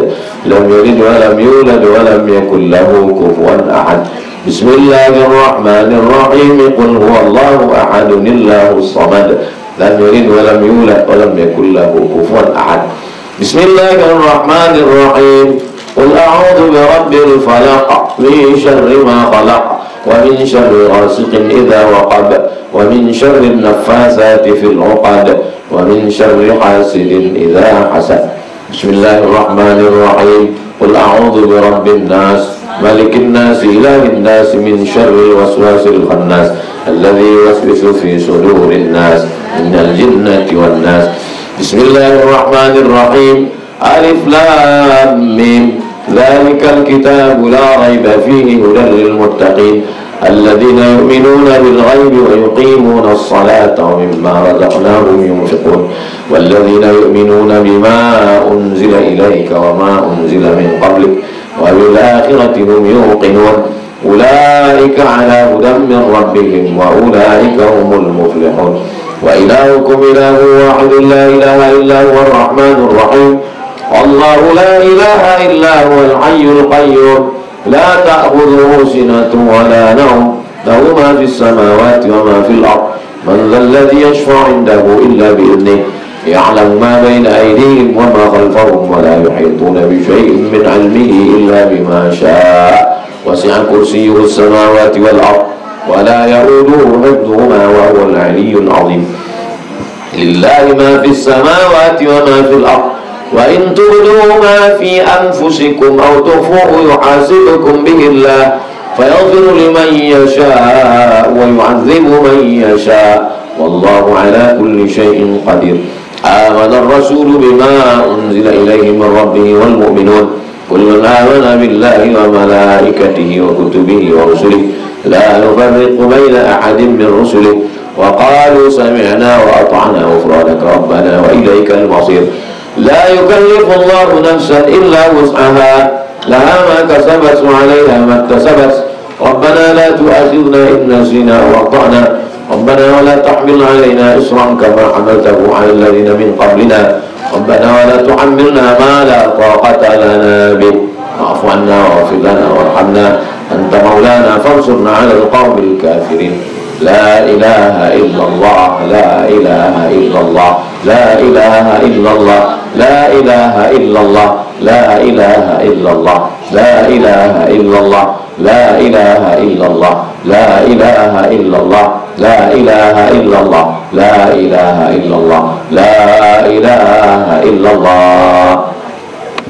lam yalid wa lam yulad wa lam yakul lahu kufuwan ahad. Bismillahirrahmanirrahim. Qul huwallahu ahadun Allahus samad, lam yalid wa lam yulad wa lam yakul lahu kufuwan ahad. Bismillahirrahmanirrahim. Qul a'udzu birabbil falaq, min syarri ma khalaq, wa min syarri ghasiqin idza waqab, wa min syarri naffasati fil 'uqad, wa min syarri hasidin idza hasad. Bismillahirrahmanirrahim. Qul a'udzu birabbin nas, malikin nas, ilahin nas, min syarri waswasil khannas, alladzi yuwaswisu fi sudurin nas, minal jinnati wan nas. Bismillahirrahmanirrahim. Alif lam mim, dzalikal kitabu la raiba fihi hudan lil muttaqin, alladzina yu'minuna bil ghaibi wa yuqimuna as-salata wa mimma razaqnahum yunfiqun, walladzina yu'minuna bima unzila ilayka wa ma unzila min qablik wa bil akhirati hum yuqinun, ulaika ala hudan min rabbihim wa ulaika humul muflihun. Wa ilahukum ilahun wahidun la ilaha illa huwar rahmanur rahim. Allahu la ilaha illa huwal hayyul qayyum, la ta'khudhuhu sinatun wa la nawm, lahu ma fis samawati wa ma fil ard, man dhal ladzi yashfa'u 'indahu illa bi idhnihi, ya'lamu ma bayna aydihim wa ma khalfahum wa la yuhituna bi shay'in min 'ilmihi illa bima sha'a, wasi'a kursiyyuhu as-samawati wal ard, wa la ya'uduhu hifdhuhuma wa huwal 'aliyyul 'azim. Lillahi ma fis samawati wa ma fil ard, wa in tubdu ma fi anfusikum aw tukhfuhu yuhasibukum bihi Allah, fayaghfiru liman yasha' wa yu'adzibu man yasha', wallahu ala kulli shay'in qadir. Amana ar-rasulu bima unzila ilayhi min rabbih wal mu'minun, kullun amana billahi wa malaikatihi wa kutubihi wa rusulihi, la nufarriqu baina ahadin min rusulihi, wa qalu sami'na wa ata'na ghufranaka rabbana wa ilaykal masir. La yukallifu Allahu nafsan illa wus'aha, laha ma kasabat wa 'alayha ma iktasabat. Rabbana la tu'akhidhna in nasina aw akhta'na, ربنا ولا تحمل علينا إصرا كما حملته على الذين من قبلنا ربنا ولا تحملنا ما لا طاقة لنا به واعف عنا واغفر لنا وارحمنا أنت مولانا فانصرنا على القوم الكافرين لا إله إلا الله لا إله إلا الله لا إله إلا الله لا إله إلا الله لا إله إلا الله لا إله إلا الله لا إله إلا الله لا إله إلا الله لا إله إلا الله لا إله إلا الله لا إله إلا الله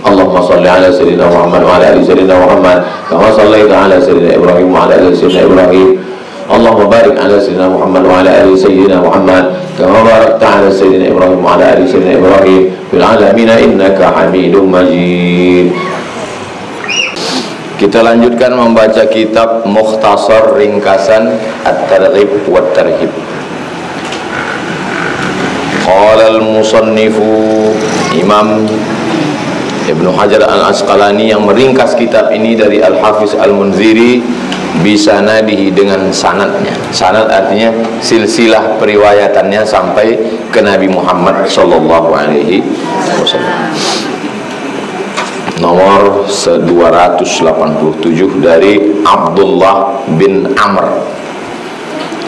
اللهم صل على سيدنا محمد وعلى آل سيدنا محمد كما صليت على سيدنا إبراهيم وعلى آل سيدنا إبراهيم اللهم بارك على سيدنا محمد وعلى آل سيدنا محمد كما باركت على سيدنا إبراهيم وعلى آل سيدنا إبراهيم في العالمين إنك حميد مجيد. Kita lanjutkan membaca kitab Mukhtasar Ringkasan At-Targhib wa Tarhib. Qala al-musannifu Imam Ibnu Hajar Al-Asqalani yang meringkas kitab ini dari Al-Hafiz Al-Munziri bisanadihi dengan sanadnya. Sanad artinya silsilah periwayatannya sampai ke Nabi Muhammad sallallahu alaihi wasallam. Nomor 287 dari Abdullah bin Amr.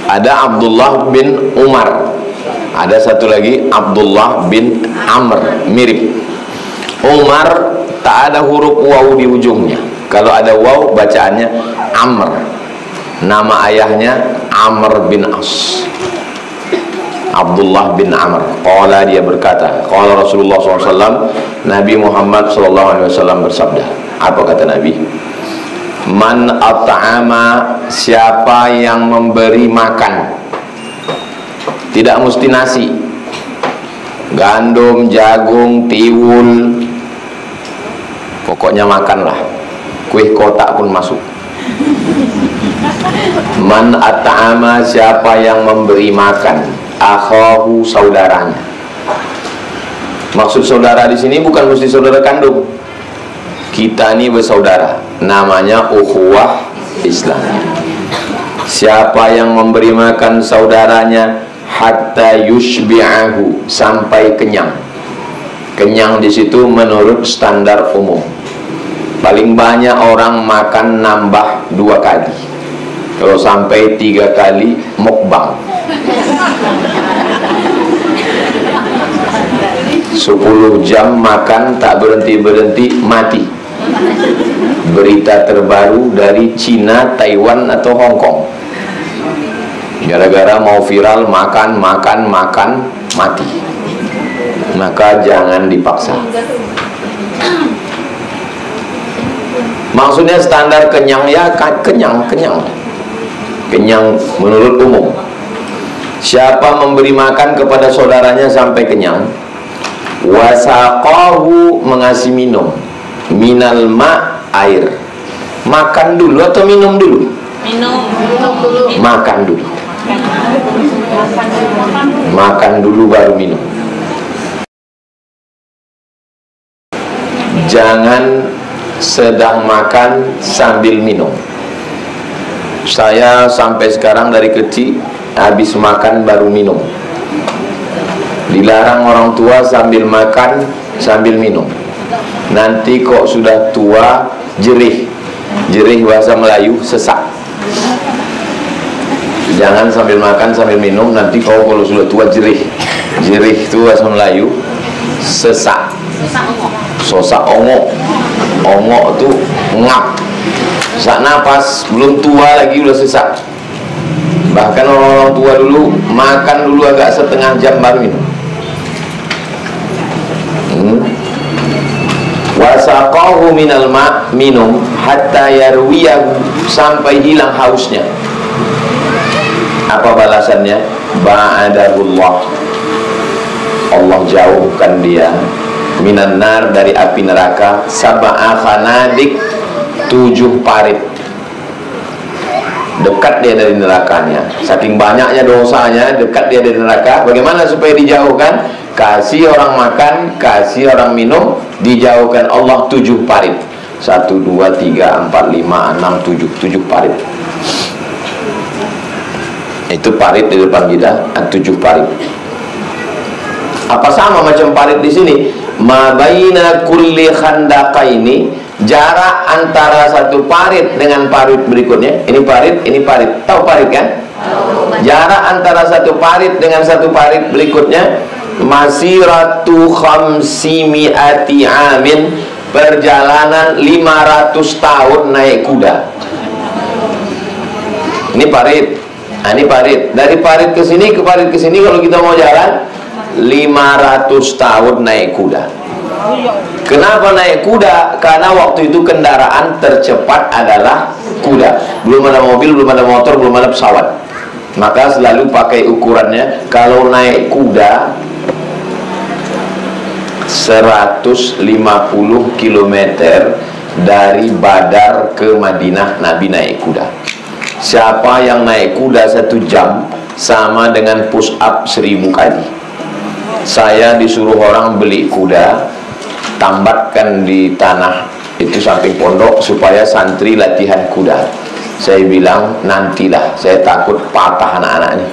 Ada Abdullah bin Umar. Ada satu lagi Abdullah bin Amr, mirip. Umar tak ada huruf waw di ujungnya. Kalau ada waw bacaannya Amr. Nama ayahnya Amr bin As. Abdullah bin Amr. Qala, dia berkata, qala Rasulullah SAW, Nabi Muhammad SAW bersabda. Apa kata Nabi? Man at'ama, siapa yang memberi makan, tidak mesti nasi, gandum, jagung, tiwul, pokoknya makanlah. Kuih kotak pun masuk. Man at'ama, siapa yang memberi makan akhahu, saudaranya. Maksud saudara di sini bukan mesti saudara kandung. Kita ini bersaudara, namanya ukhuwah Islam. Siapa yang memberi makan saudaranya hatta yushbi'ahu, sampai kenyang. Kenyang di situ menurut standar umum. Paling banyak orang makan nambah 2 kali. Kalau sampai 3 kali mukbang. 10 jam makan tak berhenti-berhenti, mati. Berita terbaru dari Cina, Taiwan atau Hong Kong. Gara-gara mau viral, makan, mati. Maka jangan dipaksa. Maksudnya standar kenyang, ya kenyang menurut umum. Siapa memberi makan kepada saudaranya sampai kenyang, wasaqahu, mengasih minum, minal ma, air. Makan dulu atau minum dulu? Makan dulu. Makan dulu baru minum. Jangan sedang makan sambil minum. Saya sampai sekarang dari kecil habis makan baru minum. Dilarang orang tua sambil makan sambil minum. Nanti kok sudah tua jerih bahasa Melayu, sesak. Jangan sambil makan sambil minum. Nanti kau kalau sudah tua jerih itu bahasa Melayu, sesak. Sosak ongok tuh ngap, sesak napas. Belum tua lagi udah sesak. Bahkan orang-orang tua dulu makan dulu agak setengah jam baru minum. Wasaqahu minal ma, minum hatta yarwiyahu, sampai hilang hausnya. Apa balasannya? Ba'adahullah, Allah jauhkan dia minan nar, dari api neraka, sab'a khanadik, 7 parit. Dekat dia dari nerakanya. Saking banyaknya dosanya, dekat dia dari neraka. Bagaimana supaya dijauhkan? Kasih orang makan, kasih orang minum, dijauhkan Allah 7 parit. 1, 2, 3, 4, 5, 6, 7 parit. Itu parit di depan kita, 7 parit. Apa sama macam parit di sini? Ma baina kulli khandaqaini, jarak antara satu parit dengan parit berikutnya. Ini parit, ini parit. Tahu parit kan? Jarak antara satu parit dengan satu parit berikutnya masiratu khamsimi'ati amin, perjalanan 500 tahun naik kuda. Ini parit. Nah, ini parit. Dari parit ke sini ke parit ke sini kalau kita mau jalan 500 tahun naik kuda. Kenapa naik kuda? Karena waktu itu kendaraan tercepat adalah kuda. Belum ada mobil, belum ada motor, belum ada pesawat. Maka selalu pakai ukurannya, kalau naik kuda 150 km dari Badar ke Madinah, Nabi naik kuda. Siapa yang naik kuda 1 jam sama dengan push up 1000 kali. Saya disuruh orang beli kuda, tambatkan di tanah itu samping pondok supaya santri latihan kuda. Saya bilang nantilah, saya takut patah anak-anaknya.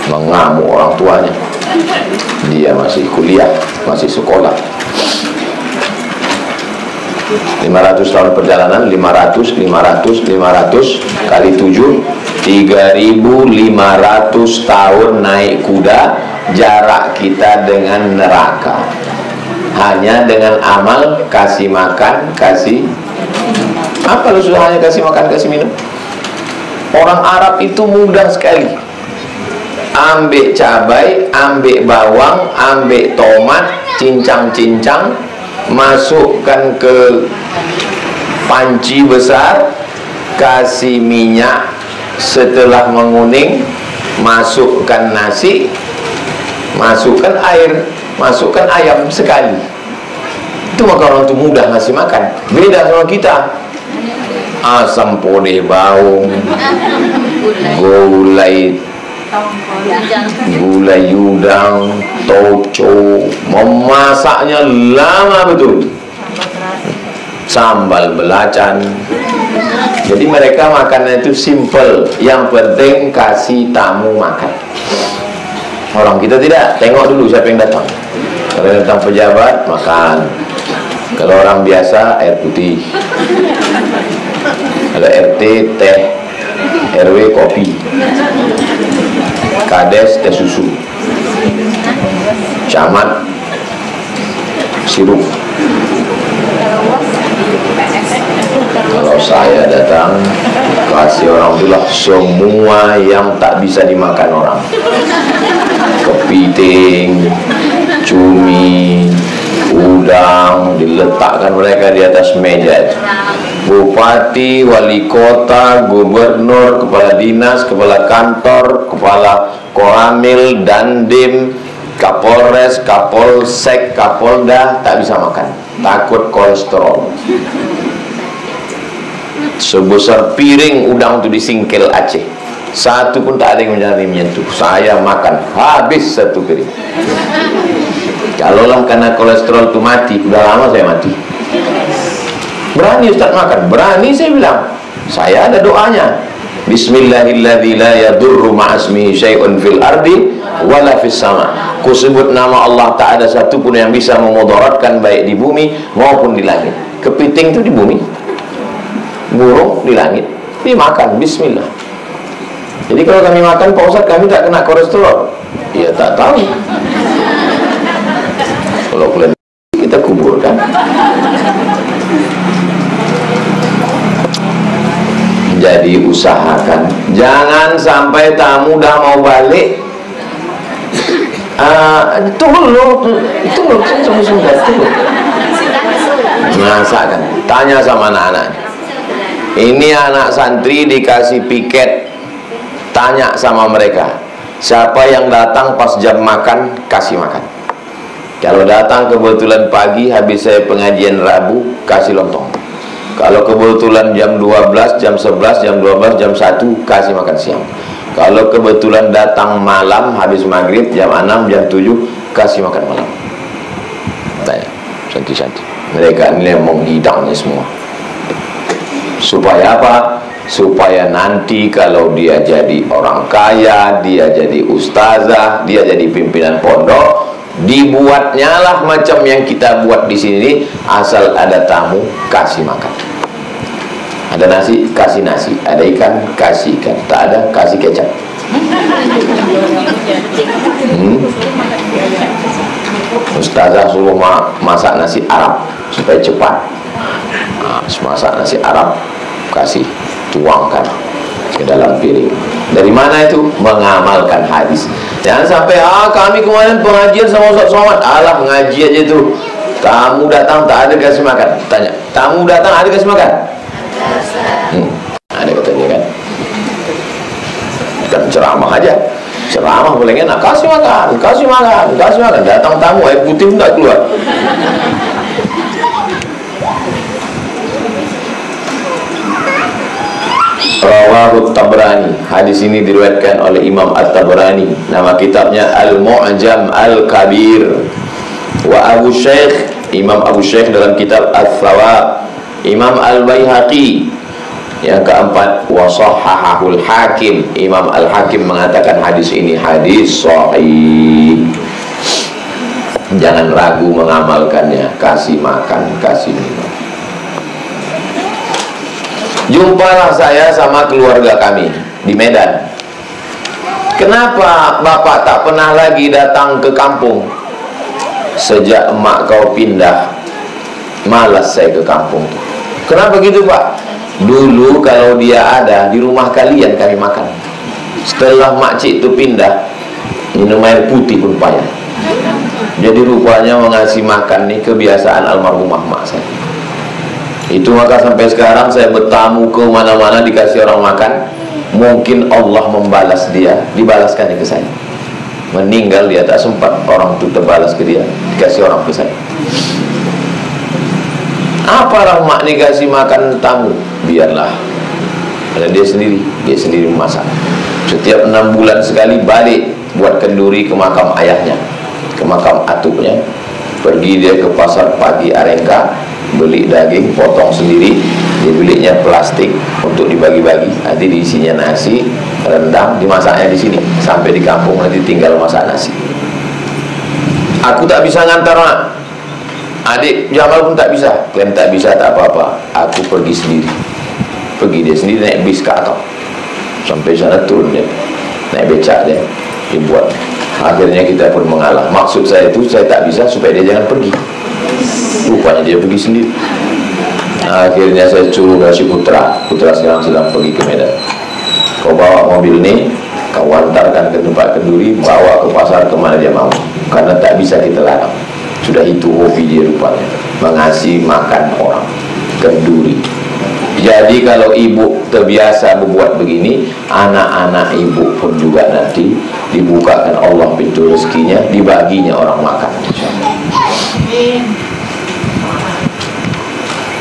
Mengamuk orang tuanya. Dia masih kuliah, masih sekolah. 500 tahun perjalanan, 500 kali 7, 3.500 tahun naik kuda. Jarak kita dengan neraka hanya dengan amal, kasih makan, kasih apa lu sudah hanya kasih makan, kasih minum. Orang Arab itu mudah sekali. Ambil cabai, ambil bawang, ambil tomat, cincang-cincang, masukkan ke panci besar, kasih minyak, setelah menguning masukkan nasi, masukkan air, masukkan ayam sekali. Itu maka orang itu mudah ngasih makan. Beda sama kita. Asam podeh baung, gulai udang, toco, memasaknya lama betul. Sambal belacan. Jadi mereka makannya itu simple, yang penting kasih tamu makan. Orang kita tidak, tengok dulu siapa yang datang. Kalau datang pejabat, makan. Kalau orang biasa, air putih. Kalau RT, teh. RW, kopi. Kades, teh susu. Camat, sirup. Kalau saya datang, kasih orang itulah semua yang tak bisa dimakan orang. Kepiting, cumi, udang, diletakkan mereka di atas meja. Bupati, wali kota, gubernur, kepala dinas, kepala kantor, kepala koramil, dandim, kapolres, kapolsek, kapolda tak bisa makan, takut kolesterol. Sebesar piring udang itu disingkil Aceh, satu pun tak ada yang menyentuh. Saya makan habis satu piring. Kalaulah karena kolesterol itu mati, udah lama saya mati. Berani Ustaz makan? Berani, saya bilang. Saya ada doanya. Bismillahilladzi la yadurru ma'asmihi syai'un fil ardi wala fis sama. Ku sebut nama Allah, tak ada satu pun yang bisa memudaratkan baik di bumi maupun di langit. Kepiting itu di bumi, burung di langit. Dimakan, bismillah. Jadi kalau kami makan, Pak Ustaz, kami tak kena kolesterol? Ya tak tahu. Kalau kalian kita kuburkan. Jadi usahakan jangan sampai tamu dah mau balik, tunggu, masakan. Tanya sama anak-anak. Ini anak santri dikasih piket, tanya sama mereka, siapa yang datang pas jam makan, kasih makan. Kalau datang kebetulan pagi, habis saya pengajian Rabu, kasih lontong. Kalau kebetulan jam 12, jam 11, jam 12, jam 1, kasih makan siang. Kalau kebetulan datang malam, habis maghrib, jam 6, jam 7, kasih makan malam. Tanya, santri-santri. Mereka ini yang menghidangnya semua. Supaya apa? supaya nanti kalau dia jadi orang kaya, dia jadi ustazah, dia jadi pimpinan pondok, dibuatnya lah macam yang kita buat di sini. Asal ada tamu, kasih makan. Ada nasi, kasih nasi. Ada ikan, kasih ikan. Tak ada, kasih kecap. Ustazah suruh masak nasi Arab supaya cepat. Masak nasi Arab, kasih, tuangkan ke dalam piring. Dari mana itu? Mengamalkan hadis. Jangan sampai kami kemarin pengajian sama Ustaz Somad. Alah, ngaji aja tuh. Tamu datang tak ada kasih makan. Tanya, tamu datang ada kasih makan? Ada katanya kan. Bukan ceramah aja. Ceramah boleh enak, kasih makan, kasih makan, kasih makan. Datang tamu air putih pun tak keluar. Rawahu Tabrani. Hadis ini diriwayatkan oleh Imam At-Tabrani. Nama kitabnya Al-Mu'jam Al-Kabir. Wa Abu Syekh, Imam Abu Syekh dalam kitab Al-Thawab. Imam Al-Baihaqi. Yang keempat, wa Shahhahul Hakim. Imam Al-Hakim mengatakan hadis ini hadis sahih. Jangan ragu mengamalkannya. Kasih makan, kasih minum. Jumpalah saya sama keluarga kami di Medan. Kenapa bapak tak pernah lagi datang ke kampung? Sejak emak kau pindah, malas saya ke kampung. Kenapa gitu pak? Dulu kalau dia ada di rumah kalian kami makan. Setelah makcik itu pindah, minum air putih pun payah. Jadi rupanya mengasih makan nih kebiasaan almarhumah mak saya. Itu maka sampai sekarang saya bertamu ke mana-mana dikasih orang makan, mungkin Allah membalas dia, dibalaskan ke saya. Meninggal dia tak sempat orang itu terbalas ke dia, dikasih orang ke saya. Apa rahmat nih kasih makan tamu? Biarlah. Karena dia sendiri memasak. Setiap 6 bulan sekali balik buat kenduri ke makam ayahnya, ke makam atuknya. Pergi dia ke pasar pagi Arengka, beli daging, potong sendiri, dibelinya plastik untuk dibagi-bagi. Nanti diisinya nasi, rendang, dimasaknya di sini. Sampai di kampung nanti tinggal masak nasi. Aku tak bisa ngantar mak. Adik Jamal pun tak bisa. Klaim tak bisa tak apa-apa. Aku pergi sendiri. Pergi dia sendiri naik bis ke atap. Sampai sana turun dia, naik becak dia, dibuat. Akhirnya kita pun mengalah. Maksud saya itu saya tak bisa supaya dia jangan pergi. Rupanya dia pergi sendiri. Akhirnya saya suruh kasih Putra sekarang sedang pergi ke Medan. Kau bawa mobil ini, kau antarkan ke tempat kenduri, bawa ke pasar kemana dia mau. Karena tak bisa kita larang. Sudah itu hobi dia rupanya, mengasih makan orang, kenduri. Jadi kalau ibu terbiasa berbuat begini, anak-anak ibu pun juga nanti dibukakan Allah pintu rezekinya, dibaginya orang makan.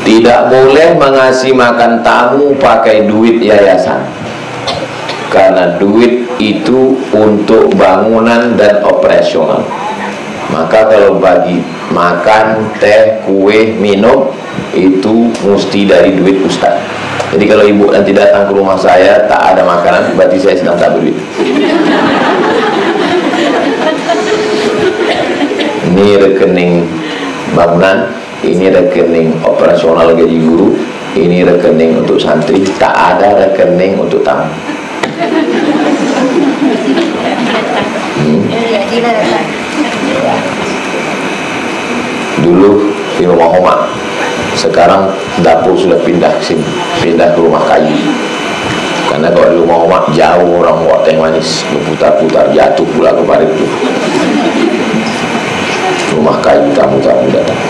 Tidak boleh mengasih makan tamu pakai duit yayasan, karena duit itu untuk bangunan dan operasional. Maka kalau bagi makan, teh, kue, minum, itu mesti dari duit ustaz. Jadi kalau ibu nanti datang ke rumah saya tak ada makanan, berarti saya sedang tak berduit. Ini rekening bangunan, ini rekening operasional gaji guru, ini rekening untuk santri, tak ada rekening untuk tamu. Dulu di rumah Oma, sekarang dapur sudah pindah ke sini, pindah ke rumah kayu. Karena kalau di rumah Oma jauh orang bawa teh manis, berputar-putar jatuh pula ke parit itu. Rumah kayu tamu-tamu datang.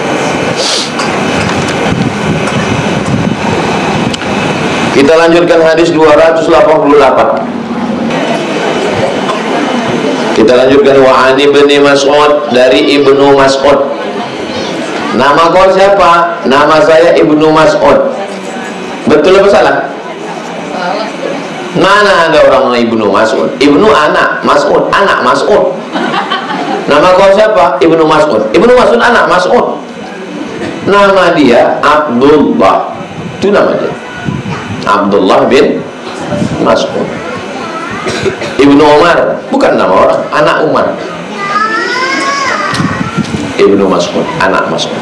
Kita lanjutkan hadis 288. Kita lanjutkan wa an Ibnu Mas'ud, dari Ibnu Mas'ud. Nama kau siapa? Nama saya Ibnu Mas'ud. Betul apa salah? Mana ada orang Ibnu Mas'ud? Ibnu anak, Mas'ud anak Mas'ud. Nama kau siapa? Ibnu Mas'ud. Ibnu Mas'ud anak Mas'ud. Nama dia Abdullah. Itu nama dia. Abdullah bin Mas'ud. Ibnu Umar, bukan nama orang, anak Umar. Ibnu Mas'ud, anak Mas'ud.